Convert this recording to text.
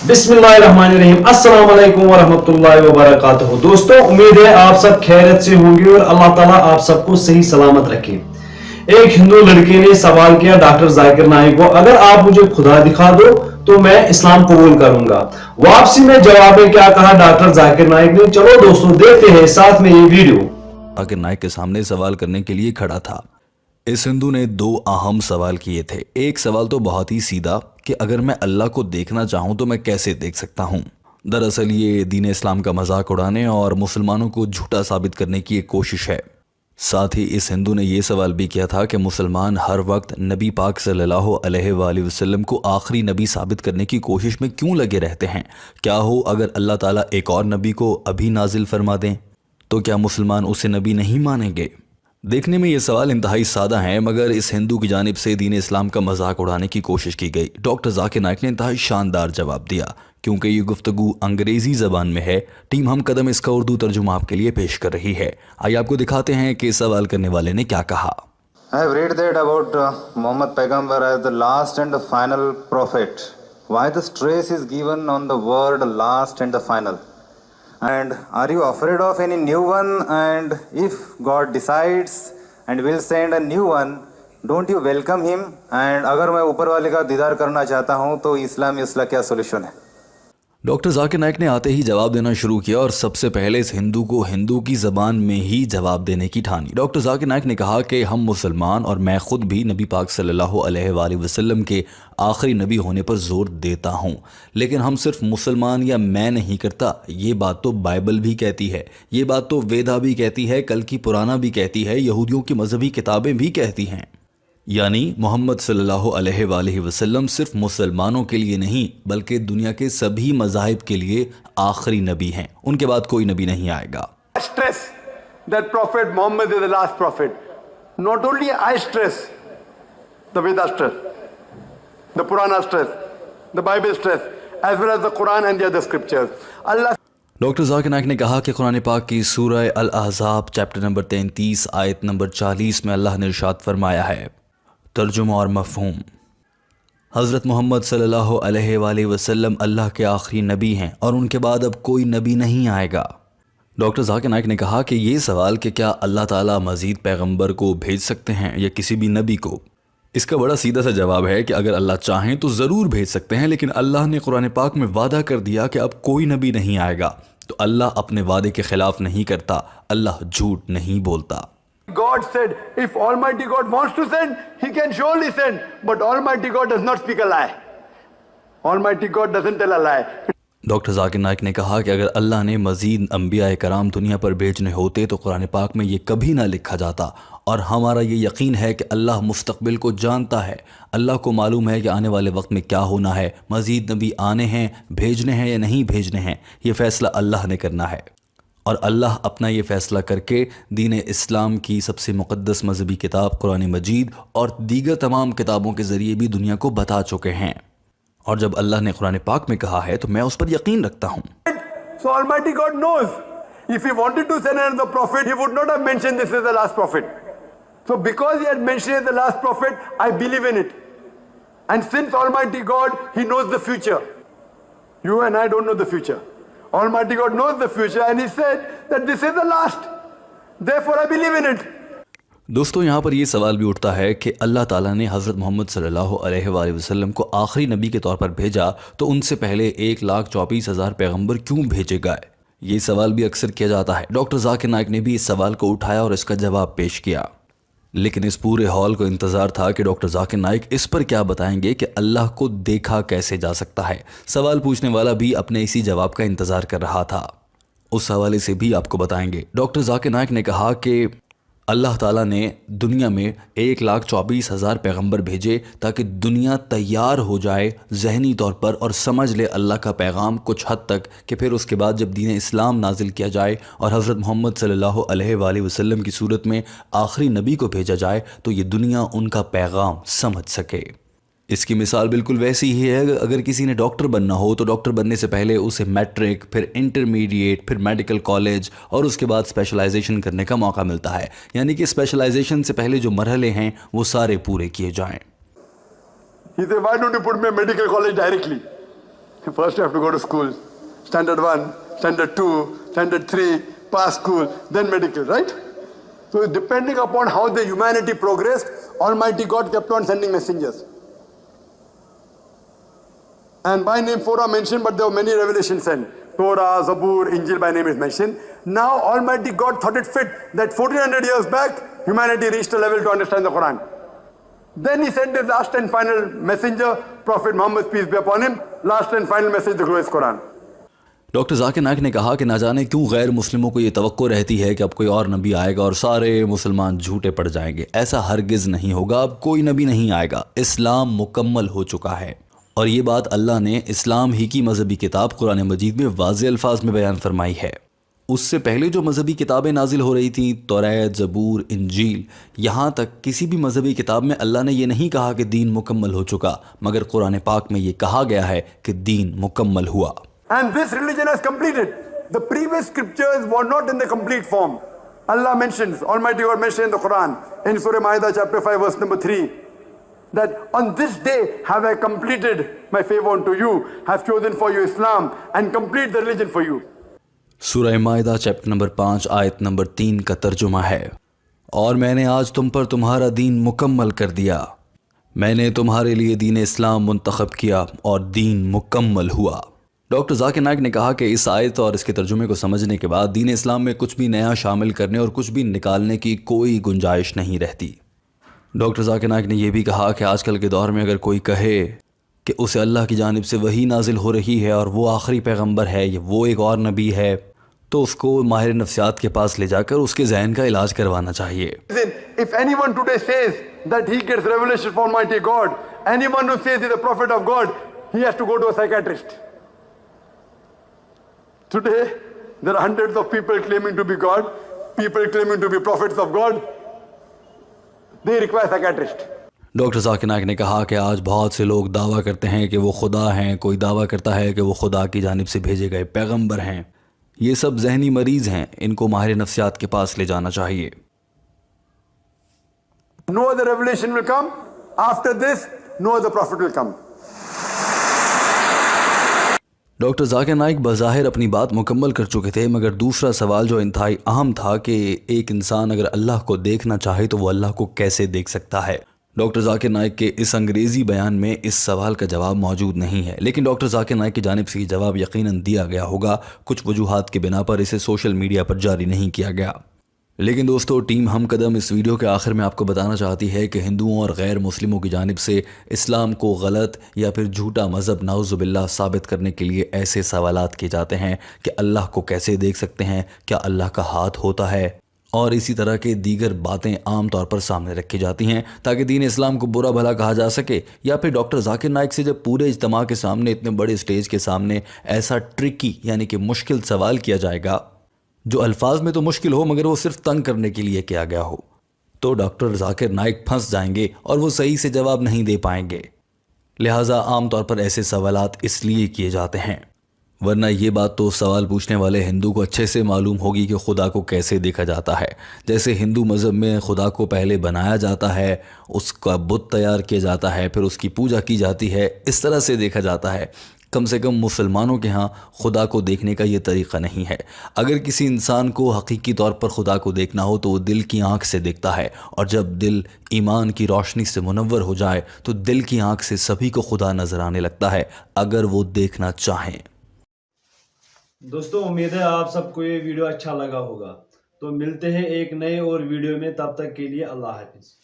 बिस्मिल्लाहिर्रहमानिर्रहीम। अस्सलाम वालेकुम वरहमतुल्लाहि वबरकातुहू। दोस्तों, उम्मीद है आप सब खैरियत से होंगे और अल्लाह ताला आप सबको सही सलामत रखे। एक हिंदू लड़के ने सवाल किया डॉक्टर जाकिर नाइक को, अगर आप मुझे खुदा दिखा दो तो मैं इस्लाम कबूल करूंगा। वापसी में जवाब में क्या कहा डॉक्टर जाकिर नाइक ने, चलो दोस्तों देखते हैं साथ में ये वीडियो। जाकिर नाइक के सामने सवाल करने के लिए खड़ा था। इस हिंदू ने दो अहम सवाल किए थे। एक सवाल तो बहुत ही सीधा कि अगर मैं अल्लाह को देखना चाहूं तो मैं कैसे देख सकता हूं। दरअसल ये दीन इस्लाम का मजाक उड़ाने और मुसलमानों को झूठा साबित करने की एक कोशिश है। साथ ही इस हिंदू ने यह सवाल भी किया था कि मुसलमान हर वक्त नबी पाक सल्लल्लाहु अलैहि वसल्लम को आखिरी नबी साबित करने की कोशिश में क्यों लगे रहते हैं। क्या हो अगर अल्लाह ताला एक और नबी को अभी नाजिल फरमा दें, तो क्या मुसलमान उसे नबी नहीं मानेंगे। देखने में ये सवाल इंतहाई सादा है, मगर इस हिंदू की जानिब से दीन इस्लाम का मजाक उड़ाने की कोशिश की गई। डॉक्टर जाकिर नाइक ने इंतहाई शानदार जवाब दिया। क्योंकि ये गुफ्तगू अंग्रेजी जबान में है, टीम हम कदम इसका उर्दू तर्जुमा आपके लिए पेश कर रही है। आइए आपको दिखाते हैं कि सवाल करने वाले ने क्या कहा। I have read that about Muhammad Paigambara as the last and the final prophet. Why the stress is given on the word last and the final? And are you afraid of any new one? And if God decides and will send a new one, don't you welcome him? And अगर मैं ऊपर वाले का दीदार करना चाहता हूँ तो इस्लाम में इसका क्या सोल्यूशन है। डॉक्टर जाकिर नाइक ने आते ही जवाब देना शुरू किया और सबसे पहले इस हिंदू को हिंदू की ज़बान में ही जवाब देने की ठानी। डॉक्टर जाकिर नाइक ने कहा कि हम मुसलमान और मैं खुद भी नबी पाक सल्लल्लाहु अलैहि वसल्लम के आखिरी नबी होने पर जोर देता हूँ, लेकिन हम सिर्फ मुसलमान या मैं नहीं करता। ये बात तो बाइबल भी कहती है, ये बात तो वेदा भी कहती है, कल की पुराना भी कहती है, यहूदियों की मजहबी किताबें भी कहती हैं। यानी मोहम्मद सल्लल्लाहु अलैहि वसल्लम सिर्फ मुसलमानों के लिए नहीं बल्कि दुनिया के सभी मज़ाहिब के लिए आखिरी नबी हैं। उनके बाद कोई नबी नहीं आएगा। Stress that Prophet Muhammad is the last prophet. Not only I stress, the Vedas stress, the Purana stress, the Bible stress, as well as the Quran and the other scriptures. Allah doctor Zakir Naik ने कहा कि कुरान पाक की सूरह अल अहज़ाब chapter number 33 आयत number 40 में अल्लाह ने इरशाद फरमाया है, तर्जुमा और मफ़हूम, हज़रत मोहम्मद सल्लल्लाहु अलैहि वसल्लम अल्लाह के आखिरी नबी हैं और उनके बाद अब कोई नबी नहीं आएगा। डॉक्टर जाकिर नाइक ने कहा कि ये सवाल कि क्या अल्लाह ताला मज़ीद पैगंबर को भेज सकते हैं या किसी भी नबी को, इसका बड़ा सीधा सा जवाब है कि अगर अल्लाह चाहें तो ज़रूर भेज सकते हैं, लेकिन अल्लाह ने कुरान पाक में वादा कर दिया कि अब कोई नबी नहीं आएगा। तो अल्लाह अपने वादे के खिलाफ नहीं करता, अल्लाह झूठ नहीं बोलता। God said, if Almighty God wants to send, He can surely send. But Almighty God does not speak a lie. Almighty God doesn't tell a lie. Doctor Zakir Naik ने कहा कि अगर अल्लाह ने मज़ीद अंबिया कराम दुनिया पर भेजने होते तो कुरान पाक में ये कभी ना लिखा जाता। और हमारा ये यकीन है कि अल्लाह मुस्तक़बिल को जानता है। अल्लाह को मालूम है कि आने वाले वक्त में क्या होना है, मज़ीद नबी आने हैं, भेजने हैं या नहीं भेजने हैं, ये फ़ैसला अल्लाह ने करना है। और अल्लाह अपना ये फ़ैसला करके दीन इस्लाम की सबसे मुक़द्दस मज़हबी किताब कुरान मजीद और दीगर तमाम किताबों के ज़रिए भी दुनिया को बता चुके हैं। और जब अल्लाह ने कुरान पाक में कहा है तो मैं उस पर यकीन रखता हूँ। So Almighty God knows. If He wanted to send another prophet, He would not have mentioned this as the last prophet. So because He had mentioned it as the last prophet, I believe in it. And since Almighty God, He knows the future. You and I don't know the future. Almighty God knows the future and He said that this is the last. Therefore I believe in it. दोस्तों, यहाँ पर ये सवाल भी उठता है कि अल्लाह ताला ने हज़रत मोहम्मद सल्लल्लाहु अलैहि वसल्लम को आखिरी नबी के तौर पर भेजा तो उनसे पहले 1,24,000 पैगंबर क्यों भेजे गए। ये सवाल भी अक्सर किया जाता है। डॉक्टर जाकिर नाइक ने भी इस सवाल को उठाया और इसका जवाब पेश किया, लेकिन इस पूरे हॉल को इंतज़ार था कि डॉक्टर जाकिर नाइक इस पर क्या बताएंगे कि अल्लाह को देखा कैसे जा सकता है। सवाल पूछने वाला भी अपने इसी जवाब का इंतज़ार कर रहा था। उस हवाले से भी आपको बताएंगे। डॉक्टर जाकिर नाइक ने कहा कि अल्लाह ताला ने दुनिया में 1,24,000 पैगंबर भेजे ताकि दुनिया तैयार हो जाए ज़हनी तौर पर और समझ ले अल्लाह का पैगाम कुछ हद तक, कि फिर उसके बाद जब दीन इस्लाम नाजिल किया जाए और हज़रत मोहम्मद सल्लल्लाहु अलैहि वसल्लम की सूरत में आखिरी नबी को भेजा जाए तो ये दुनिया उनका पैगाम समझ सके। इसकी मिसाल बिल्कुल वैसी ही है। अगर किसी ने डॉक्टर बनना हो तो डॉक्टर बनने से पहले उसे मैट्रिक, फिर इंटरमीडिएट, फिर मेडिकल कॉलेज और उसके बाद स्पेशलाइजेशन करने का मौका मिलता है। यानी कि स्पेशलाइजेशन से पहले जो मरहले हैं वो सारे पूरे किए जाएं। He said, why don't you put me in medical college directly? First you have to go to school. Standard 1, Standard 2, Standard 3, pass school, then medical, right? So depending upon how the humanity progressed, Almighty God kept on sending messengers. And by name 4 are mentioned, but there were many revelations sent. Torah, Zabur, Injil by name is mentioned. Now Almighty God thought it fit that 1400 years back, humanity reached a level to understand the Quran. Then he sent his last and final messenger, Prophet Muhammad, peace be upon him, last and final message, the glorious Quran. Doctor Zakir Naik ने कहा कि ना जाने क्यों गैर मुस्लिमों को ये तवक्को रहती है कि अब कोई और नबी आएगा और सारे मुसलमान झूठे पड़ जाएंगे। ऐसा हरगिज़ नहीं होगा, अब कोई नबी नहीं आएगा, इस्लाम मुकम्मल हो चुका है। और ये बात अल्लाह ने इस्लाम ही की मजहबी किताब कुरान मजीद में वाज़ेह अल्फाज में बयान फरमाई है। उससे पहले जो मजहबी किताबें नाजिल हो रही थीं, तौरात, ज़बूर, इंजील, यहाँ तक किसी भी मजहबी किताब में अल्लाह ने ये नहीं कहा कि दीन मुकम्मल हो चुका, मगर कुरान पाक में ये कहा गया है कि दीन मुकम्मल हुआ। And this religion has completed. The previous scriptures were not in the complete form. Allah mentions, Almighty God mentioned in the Quran, in Surah Ma'idah chapter 5 verse number 3, that on this day have I completed my favor unto you, have chosen for you Islam and complete the religion for you. सूरह माइदा chapter number 5 आयत number 3 का तर्जुमा है, और मैंने आज तुम पर तुम्हारा दीन मुकम्मल कर दिया, मैंने तुम्हारे लिए दीन इस्लाम मुंतखब किया और दीन मुकम्मल हुआ। डॉक्टर जाकिर नाइक ने कहा कि इस आयत और इसके तर्जुमे को समझने के बाद दीन इस्लाम में कुछ भी नया शामिल करने और कुछ भी निकालने की कोई गुंजाइश नहीं रहती। डॉक्टर जाकिर नाइक ने यह भी कहा कि आजकल के दौर में अगर कोई कहे कि उसे अल्लाह की जानिब से वही नाजिल हो रही है और वो आखिरी पैगंबर है या वो एक और नबी है, तो उसको माहिर नफ्सियात के पास ले जाकर उसके जहन का इलाज करवाना चाहिए। If anyone today says that he gets revelation from Almighty God, anyone who says he's a prophet of God, he has to go to a psychiatrist. Today, there are hundreds of people claiming to be God, people claiming to be prophets of God. They require psychiatrist. Doctor Zakir Naik ने कहा कि आज बहुत से लोग दावा करते हैं कि वो खुदा हैं, कोई दावा करता है कि वो खुदा की जानिब से भेजे गए पैगंबर हैं। ये सब जहनी मरीज़ हैं, इनको माहिर नफ्सियात के पास ले जाना चाहिए। No other revelation will come. After this, no other prophet will come. Doctor Zakir Naik बज़ाहिर अपनी बात मुकम्मल कर चुके थे, मगर दूसरा सवाल जो इंतहाई अहम था कि एक इंसान अगर अल्लाह को देखना चाहे तो वो अल्लाह को कैसे देख सकता है। डॉक्टर जाकिर नाइक के इस अंग्रेज़ी बयान में इस सवाल का जवाब मौजूद नहीं है, लेकिन डॉक्टर जाकिर नाइक की जानिब से ये जवाब यकीनन दिया गया होगा। कुछ वजूहात की बिना पर इसे सोशल मीडिया पर जारी नहीं किया गया। लेकिन दोस्तों, टीम हम कदम इस वीडियो के आखिर में आपको बताना चाहती है कि हिंदुओं और गैर मुस्लिमों की जानिब से इस्लाम को गलत या फिर झूठा मज़हब नाउज़ुबिल्लाह साबित करने के लिए ऐसे सवालात किए जाते हैं कि अल्लाह को कैसे देख सकते हैं, क्या अल्लाह का हाथ होता है, और इसी तरह के दीगर बातें आम तौर पर सामने रखी जाती हैं ताकि दीन इस्लाम को बुरा भला कहा जा सके। या फिर डॉक्टर जाकिर नाइक से जब पूरे इज्तिमा के सामने, इतने बड़े स्टेज के सामने ऐसा ट्रिकी यानी कि मुश्किल सवाल किया जाएगा जो अल्फाज में तो मुश्किल हो मगर वो सिर्फ तंग करने के लिए किया गया हो, तो डॉक्टर जाकिर नाइक फंस जाएंगे और वो सही से जवाब नहीं दे पाएंगे। लिहाजा आम तौर पर ऐसे सवालात इसलिए किए जाते हैं, वरना ये बात तो सवाल पूछने वाले हिंदू को अच्छे से मालूम होगी कि खुदा को कैसे देखा जाता है। जैसे हिंदू मज़हब में खुदा को पहले बनाया जाता है, उसका बुत तैयार किया जाता है, फिर उसकी पूजा की जाती है, इस तरह से देखा जाता है। कम से कम मुसलमानों के यहाँ खुदा को देखने का ये तरीक़ा नहीं है। अगर किसी इंसान को हकीकी तौर पर खुदा को देखना हो तो वो दिल की आँख से देखता है, और जब दिल ईमान की रोशनी से मुनव्वर हो जाए तो दिल की आँख से सभी को खुदा नज़र आने लगता है, अगर वो देखना चाहें। दोस्तों, उम्मीद है आप सबको ये वीडियो अच्छा लगा होगा। तो मिलते हैं एक नए और वीडियो में, तब तक के लिए अल्लाह हाफिज़।